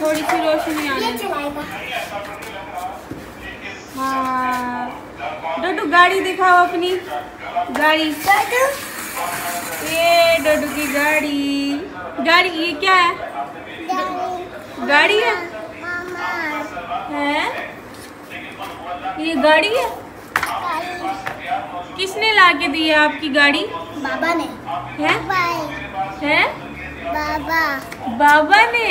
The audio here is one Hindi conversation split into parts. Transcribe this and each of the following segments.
थोड़ी सी रोशनी आने। हाँ डोडू गाड़ी दिखाओ अपनी गाड़ी। ये डोडू की गाड़ी। गाड़ी ये क्या है? गाड़ी है? है ये गाड़ी है? किसने ला के दी है आपकी गाड़ी? बाबा ने। है? बाबा ने।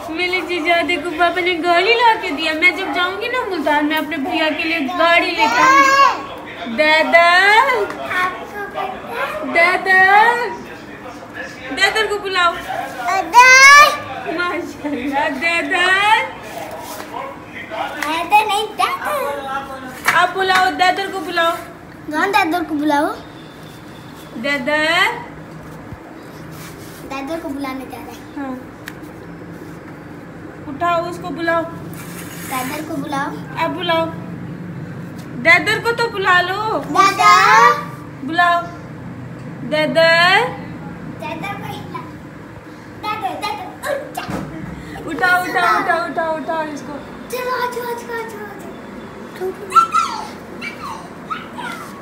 मेरे जीजादे को पापा ने गाड़ी ला के दिया। मैं जब जाऊंगी ना मुल्तान में अपने भैया के लिए गाड़ी लेकर आऊंगी। दादा को बुलाओ। माशाल्लाह दादा आप बुलाओ। दादर को बुलाओ। दादर को बुलाओ। दादर को बुलाने जा रहे हैं। हाँ उठाओ उसको बुलाओ। दादर को बुलाओ। आप बुलाओ। दादर को तो बुला लो। दादा बुलाओ। दादर उठाओ इसको।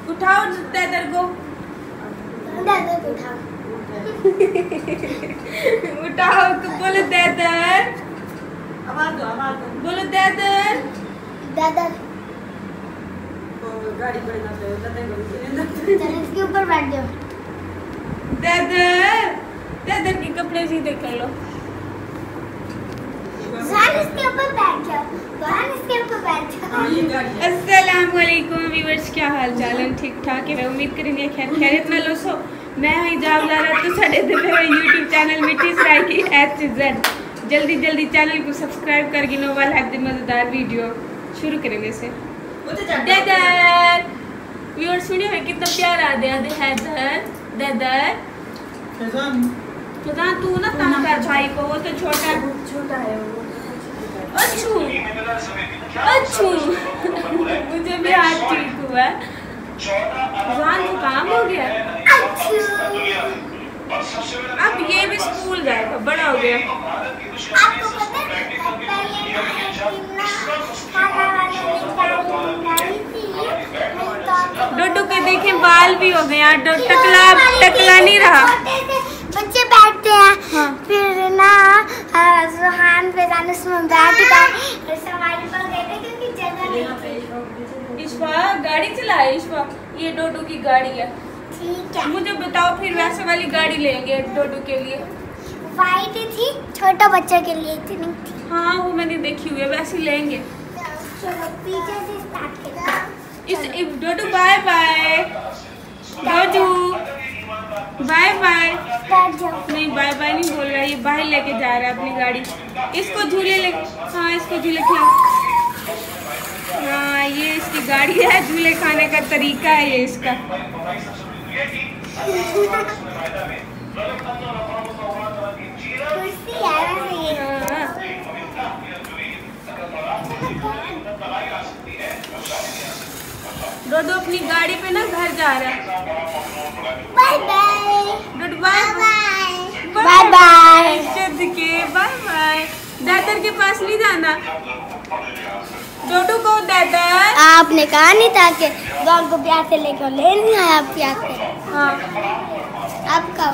उठाओ दादर को। उठाओ बोलो दादर। बोलो दादर। गाड़ी इसके ऊपर बैठ जाओ। दादर के कपड़े सीधे कर लो। इसके ऊपर बैठ जाओ। इसके ऊपर बैठ जाओ। अस्सलाम वालेकुम व्यूअर्स, क्या हाल चाल है? ठीक ठाक है। मैं उम्मीद करेंगे खैरियत में लो। सो मैं हिजाब ला रहा तो साढ़े यूट्यूब चैनल मिट्टी सराय की HZ जल्दी चैनल को सब्सक्राइब कर गिनो वाला है मजेदार वीडियो शुरू करेंगे से। दादर व्यूअर्स सुनिए है कितना प्यार आ गया दादर। फैजान तू ना तंग कर भाई को, वो तो छोटा है वो। अच्छू मुझे भी आज ठीक हुआ। फैजान को काम हो गया। अब ये भी स्कूल जाएगा, बड़ा हो गया। आपको पता डोडू के देखे बाल भी हो गए। टकला नहीं रहा। बच्चे बैठते हैं। हाँ। फिर ना सुहान फैजान उसमें बैठ गए। सवारी पर गए थे क्योंकि जगह नहीं थी। इश्फा गाड़ी चलाए। इश्फा ये डोडू की गाड़ी है। ठीक है मुझे बताओ फिर वैसे वाली गाड़ी लेंगे डोडू के लिए। वाइट थी, छोटा बच्चा के लिए इतनी थी। हाँ वो मैंने देखी हुई है, वैसे लेंगे। चलो पीछे से स्टार्ट करते हैं। डोडू बाय बाय। डोडू बाय बाय। बैठ जाओ। नहीं बाय बाय नहीं बोल रहा, ये बाहर लेके जा रहा है अपनी गाड़ी। इसको झूले ले। हाँ इसको झूले खिला। हाँ ये इसकी गाड़ी है, झूले खाने का तरीका है ये इसका। कुर्सी है वैसे ये। हाँ। डोडू अपनी गाड़ी पे ना घर जा रहा है। Bye bye. डोडू bye bye bye. Bye bye. Dadar के पास नहीं जाना। डोडू को दादर। आपने कहा नहीं था कि डॉग को प्यार से लेकर ले नहीं आया। आप प्यार से। हाँ आपका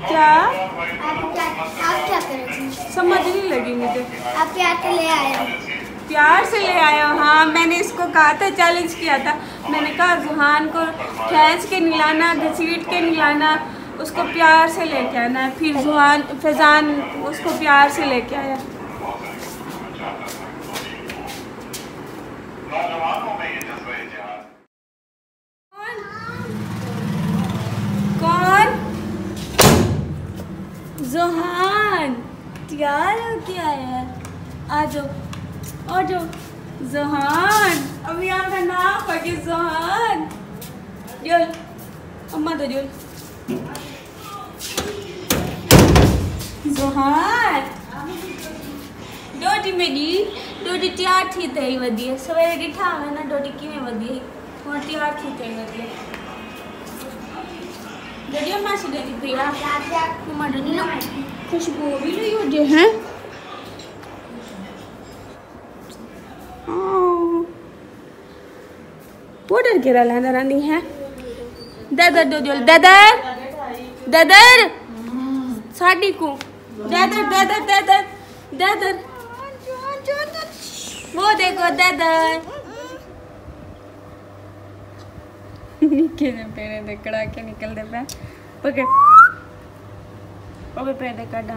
क्या आप क्या करोगे? समझ नहीं लगी मुझे। आप प्यार से ले आए हो। प्यार से ले आया। हाँ मैंने इसको कहा था, चैलेंज किया था। मैंने कहा जुहान को खींच के निलाना, घसीट के निलाना, उसको प्यार से लेके आना है। फिर जुहान फैजान उसको प्यार से लेके आया। कौन? जुहान तैयार हो क्या है? आ जाओ जुहान। अभी आपका नाम पढ़िए जुहान। जोल अम्मा तो जोल। जुहान डोडी मेरी डोडी तैयार थी तई वधिए सवेरे ॾिठा हुआ ना डोडी किवें वधी हुअं तैयार थी तई वधिए। डोडी अम्मा से डोडी भैया मम्मा डोडी ना खुशबू भी लई हुजे हैं। वो डर के रहना रानी है दादर डोजल दादर दादर साड़ी को दादर दादर दादर दादर वो देखो दादर के पेड़े दे कड़ा के निकल दे पे पकड़ ओके पेड़े काटा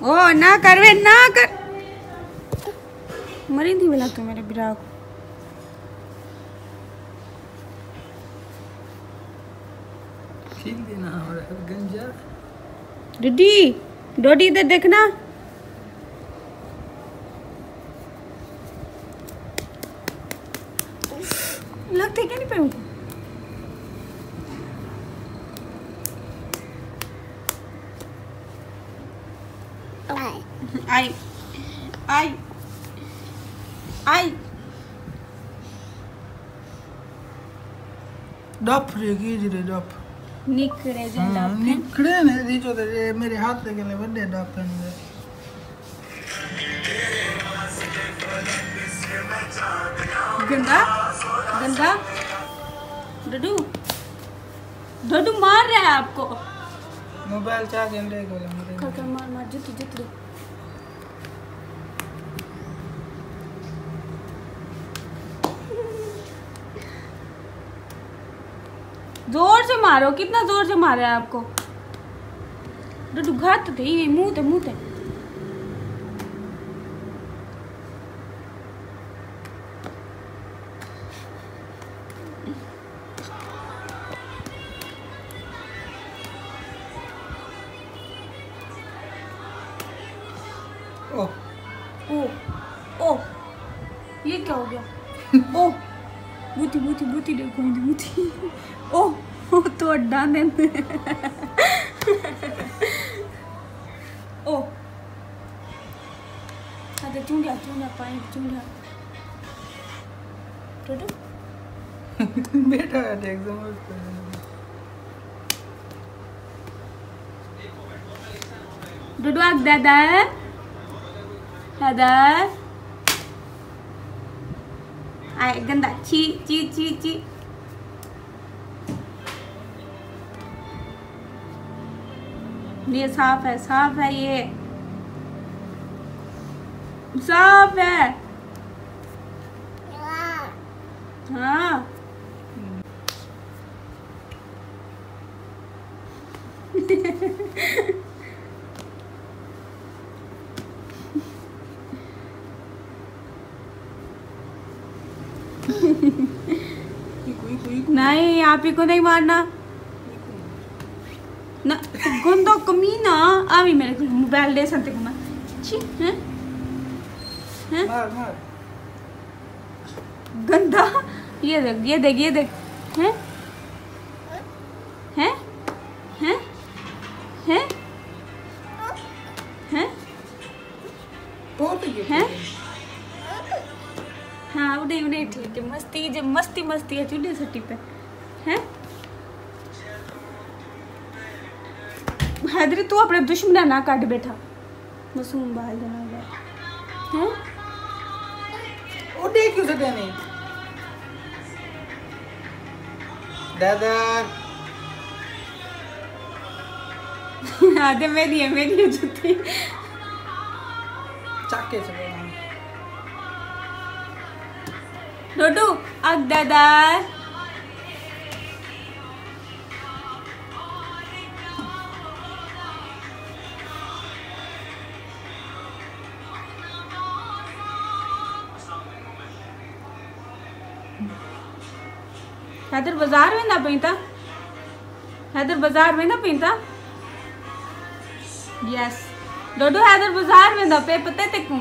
ओ ना कर वे ना कर मरी थी मिला तो मेरे बिरा को ठीक देना और गंजा डोडी डोडी इधर देखना लगते क्या नहीं पे आई आई आई डप रे की रे डप निकरे जंडा निकरे ने दी जो ते मेरे हाथ के ले बड़े डप ने गंदा गंदा डडू डडू मार रहा है आपको मोबाइल चार्ज इन रे को कर मार मार जुत जुत दे जोर से मारो कितना जोर से मारा है आपको डडू घात थे मुंह थे ओ ओ ओ ये क्या हो गया ओ बूती बूती बूती देखो बूती ओ तो अड्डा दे ओ अरे चूंडिया चूंडिया पानी चूंडिया टोटो बेटा एग्जाम डुडू आग दादा दादा आए गंदा ची ची ची ची ये साफ है ये साफ है हाँ नहीं आप ही को नहीं मारना ना गुंदो कमीना आवी मेरे को मोबाइल दे सकते को मैं छी हैं हैं मार मार गंदा ये देख हैं हैं हैं हैं हैं बहुत ही हैं हाँ उन्हें ठीक है मस्ती जब मस्ती है चूल्हे सट्टी पे हैं हैदरी तू अपने दुश्मन ना काट बैठा मासूम बाल जना हैं ओ देख क्यों सटे नहीं दादा आधे मेरी है जूती चाके चले डोडू अग दादा हैदर बाजार में ना पीता हैदर बाजार में ना पीता यस डोडू हैदर बाजार में ना पे पता तेको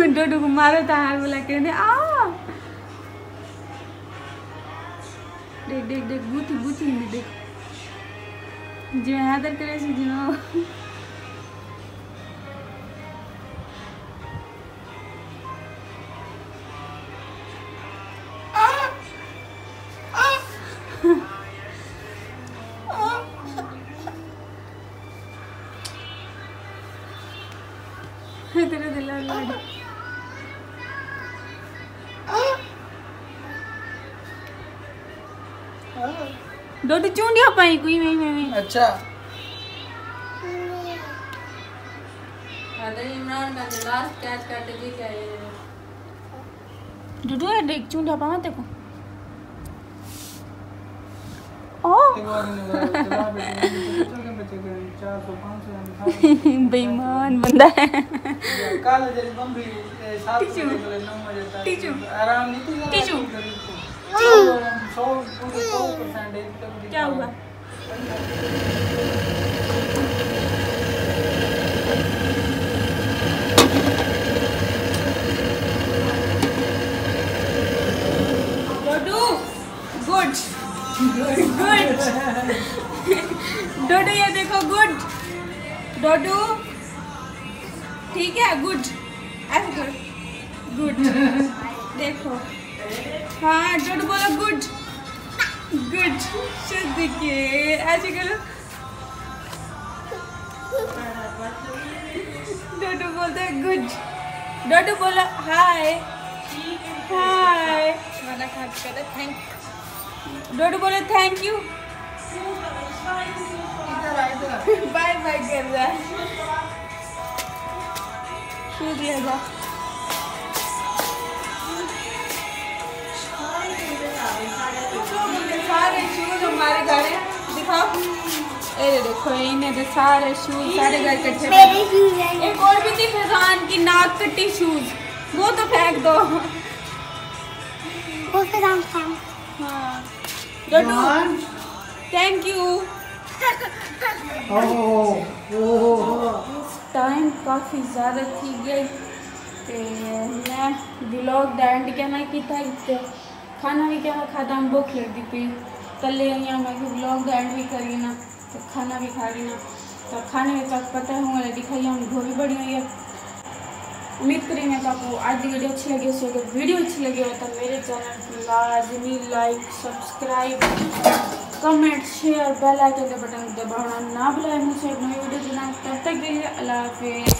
डोडू को मारो था हार बोला के ने देख देख देख बूती में देख जो हैदर करे सी जो लड़। डोडू चूंडिया पाई कोई में अच्छा इमरान का लास्ट कैच काटे जी क्या है डोडू है देख चूंडिया पावा देखो। ओ एक बार मैंने चला बेटे 400-500 बेईमान बंदा है। काल जरी बम्बी 7 टीचू। 9 बजे तक टीचू। आराम नहीं थी टीचू। 100% क्या हुआ? डोडू गुड गुड डोडू ये देखो गुड डोडू ठीक है गुड ऐसे करो गुड देखो हाँ डोडू बोलो गुड गुड शुद्ध के ऐसे करो डोडू बोलते है गुड डोडू बोलो हाय हाय वाला खर्च करे थैंक डोडू बोलो थैंक यू बाय बाय कर रहा है शूज ले जा सारे शूज हमारे घर हैं दिखाओ ये देखो इन्हें तो सारे शूज सारे घर इकट्ठे मेरे शूज हैं। एक और भी थी फैजान की नाक कट्टी शूज वो तो फेंक दो वो फिर हम खाएं। हाँ डोडू थैंक यू टाइम काफ़ी ज़्यादा थी गई ते मैं व्लॉग दा एंड कहना किया इतने खाना भी क्या खाता हम भूख लगती पी तले यहाँ मैं व्लॉग दा एंड भी करी ना तो खाना भी खा रही ना तो खाने में तक पता है हूँ दिखाई हम गोभी बड़ी हुई है। उम्मीद करी मैं आपको आज की वीडियो अच्छी लगी उससे अगर वीडियो अच्छी लगी हो तो मेरे चैनल को लाजमी like subscribe comment share bell icon के बटन दबाना ना भूलें। मुझसे एक नई वीडियो बनाए तब तक के लिए अल्लाह हाफिज़।